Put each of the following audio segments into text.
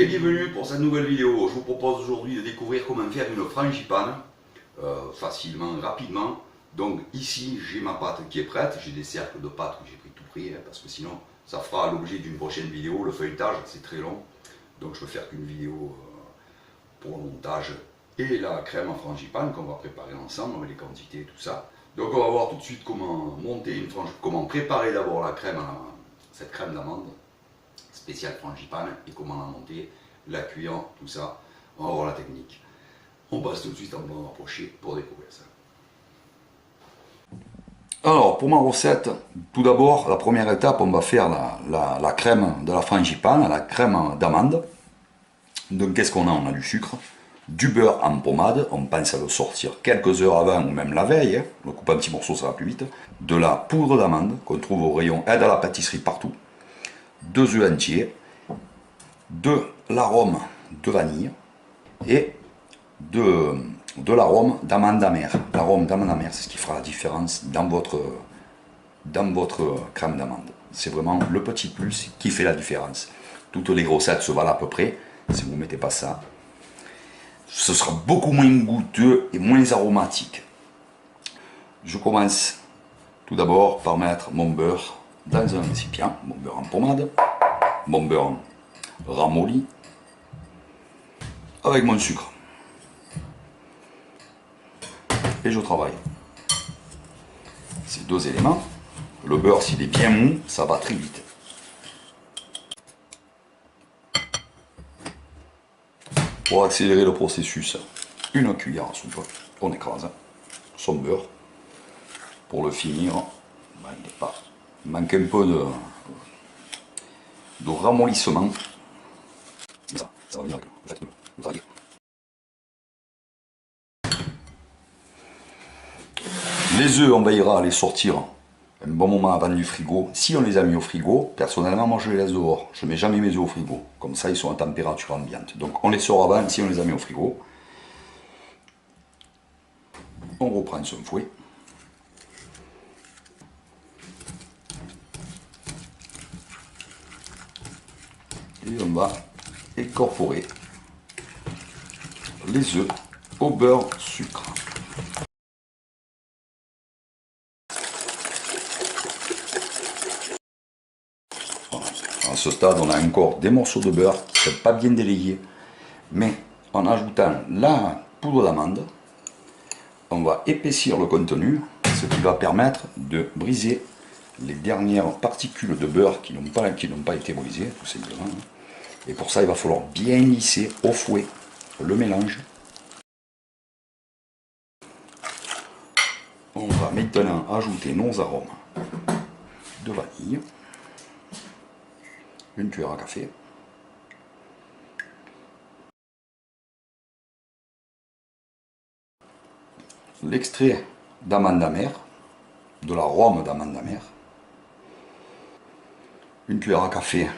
et bienvenue pour cette nouvelle vidéo. Je vous propose aujourd'hui de découvrir comment faire une frangipane facilement, rapidement. Donc ici j'ai ma pâte qui est prête, j'ai des cercles de pâte que j'ai pris tout près, parce que sinon ça fera l'objet d'une prochaine vidéo. Le feuilletage c'est très long, donc je peux faire qu'une vidéo pour le montage et la crème en frangipane qu'on va préparer ensemble avec les quantités et tout ça. Donc on va voir tout de suite comment monter une frangipane, comment préparer d'abord la crème, cette crème d'amande spéciale frangipane, et comment la monter, la cuire, tout ça. On va voir la technique. On passe tout de suite en blanc rapproché pour découvrir ça. Alors pour ma recette, tout d'abord la première étape, on va faire la crème de la frangipane, la crème d'amande. Donc qu'est-ce qu'on a? On a du sucre, du beurre en pommade, on pense à le sortir quelques heures avant ou même la veille, hein. On le coupe en petits morceaux, ça va plus vite. De la poudre d'amande qu'on trouve au rayon aide à la pâtisserie partout. 2 œufs entiers, de l'arôme de vanille et de l'arôme d'amande amère. L'arôme d'amande amère, c'est ce qui fera la différence dans votre crème d'amande. C'est vraiment le petit plus qui fait la différence. Toutes les grossettes se valent à peu près. Si vous ne mettez pas ça, ce sera beaucoup moins goûteux et moins aromatique. Je commence tout d'abord par mettre mon beurre dans un récipient, mon beurre en pommade, mon beurre ramolli, avec mon sucre. Et je travaille ces deux éléments. Le beurre, s'il est bien mou, ça va très vite. Pour accélérer le processus, une cuillère à soupe, on écrase son beurre. Pour le finir, ben, il manque un peu de ramollissement. Ça va venir avec le draguer. Les œufs, on veillera à les sortir un bon moment avant du frigo. Si on les a mis au frigo, personnellement, moi je les laisse dehors. Je ne mets jamais mes œufs au frigo. Comme ça, ils sont à température ambiante. Donc on les sort avant si on les a mis au frigo. On reprend son fouet. Et on va incorporer les œufs au beurre sucre. À ce stade, on a encore des morceaux de beurre qui ne sont pas bien délayés, mais en ajoutant la poudre d'amande, on va épaissir le contenu, ce qui va permettre de briser les dernières particules de beurre qui n'ont pas été brisées, tout simplement. Et pour ça, il va falloir bien lisser au fouet le mélange. On va maintenant ajouter nos arômes de vanille, une cuillère à café, l'extrait d'amande amère, de l'arôme d'amande amère, une cuillère à café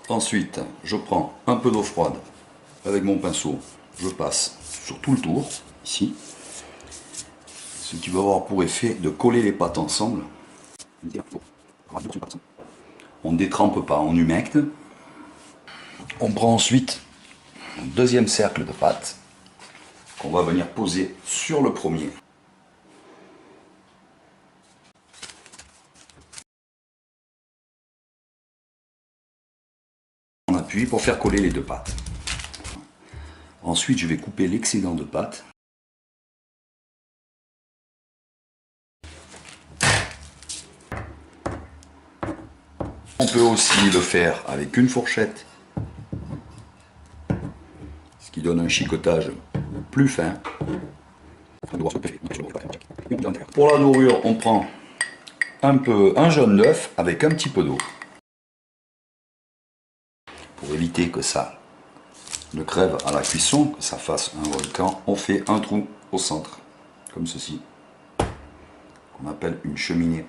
Ensuite, je prends un peu d'eau froide avec mon pinceau, je passe sur tout le tour, ici, ce qui va avoir pour effet de coller les pâtes ensemble. On ne détrempe pas, on humecte. On prend ensuite un deuxième cercle de pâte qu'on va venir poser sur le premier. On appuie pour faire coller les deux pâtes. Ensuite, je vais couper l'excédent de pâte. On peut aussi le faire avec une fourchette, ce qui donne un chicotage plus fin. Pour la dorure, on prend un jaune d'œuf avec un petit peu d'eau, pour éviter que ça de crève à la cuisson, que ça fasse un volcan, on fait un trou au centre, comme ceci, qu'on appelle une cheminée.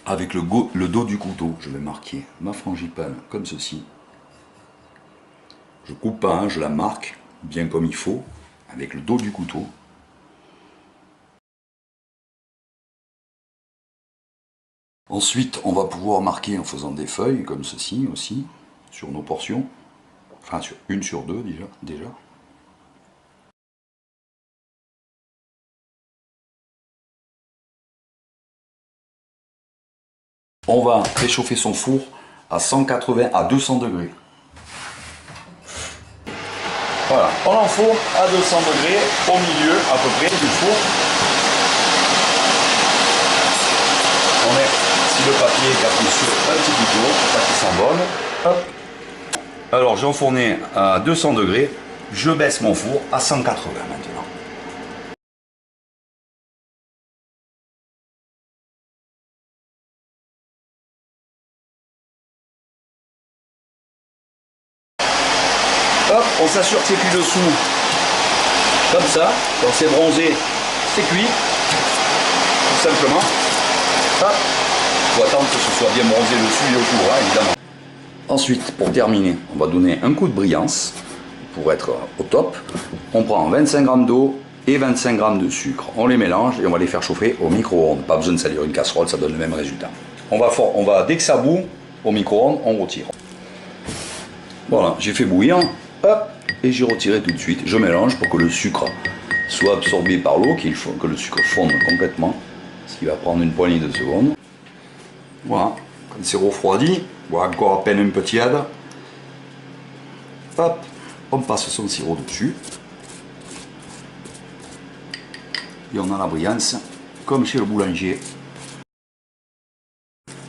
Avec le dos du couteau, je vais marquer ma frangipane comme ceci. Je coupe pas, hein, je la marque bien comme il faut, avec le dos du couteau. Ensuite, on va pouvoir marquer en faisant des feuilles comme ceci aussi, sur nos portions. Enfin, sur une sur deux déjà. On va réchauffer son four à 180 à 200 degrés. Voilà, on l'enfourne à 200 degrés, au milieu à peu près du four. On met, si le papier est appuyé sur un petit bouton, pour pas qu'il s'envole. Hop. Alors j'ai enfourné à 200 degrés, je baisse mon four à 180 maintenant. Hop, on s'assure que c'est cuit dessous, comme ça, quand c'est bronzé, c'est cuit, tout simplement. Hop, il faut attendre que ce soit bien bronzé dessus et autour, hein, évidemment. Ensuite, pour terminer, on va donner un coup de brillance, pour être au top. On prend 25 g d'eau et 25 g de sucre, on les mélange et on va les faire chauffer au micro-ondes. Pas besoin de salir une casserole, ça donne le même résultat. On va dès que ça bout, au micro-ondes, on retire. Voilà, j'ai fait bouillir. Hop, et j'ai retiré tout de suite. Je mélange pour que le sucre soit absorbé par l'eau, que le sucre fonde complètement, ce qui va prendre une poignée de secondes. Voilà, quand c'est refroidi, voilà, encore à peine un peu tiède. Hop, on passe son sirop dessus. Et on a la brillance, comme chez le boulanger.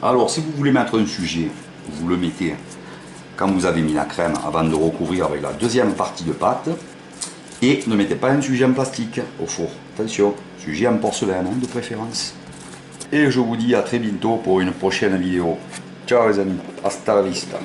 Alors, si vous voulez mettre un sujet, vous le mettez quand vous avez mis la crème avant de recouvrir avec la deuxième partie de pâte. Et ne mettez pas un sujet en plastique au four. Attention, sujet en porcelaine hein, de préférence. Et je vous dis à très bientôt pour une prochaine vidéo. Ciao les amis, hasta la vista.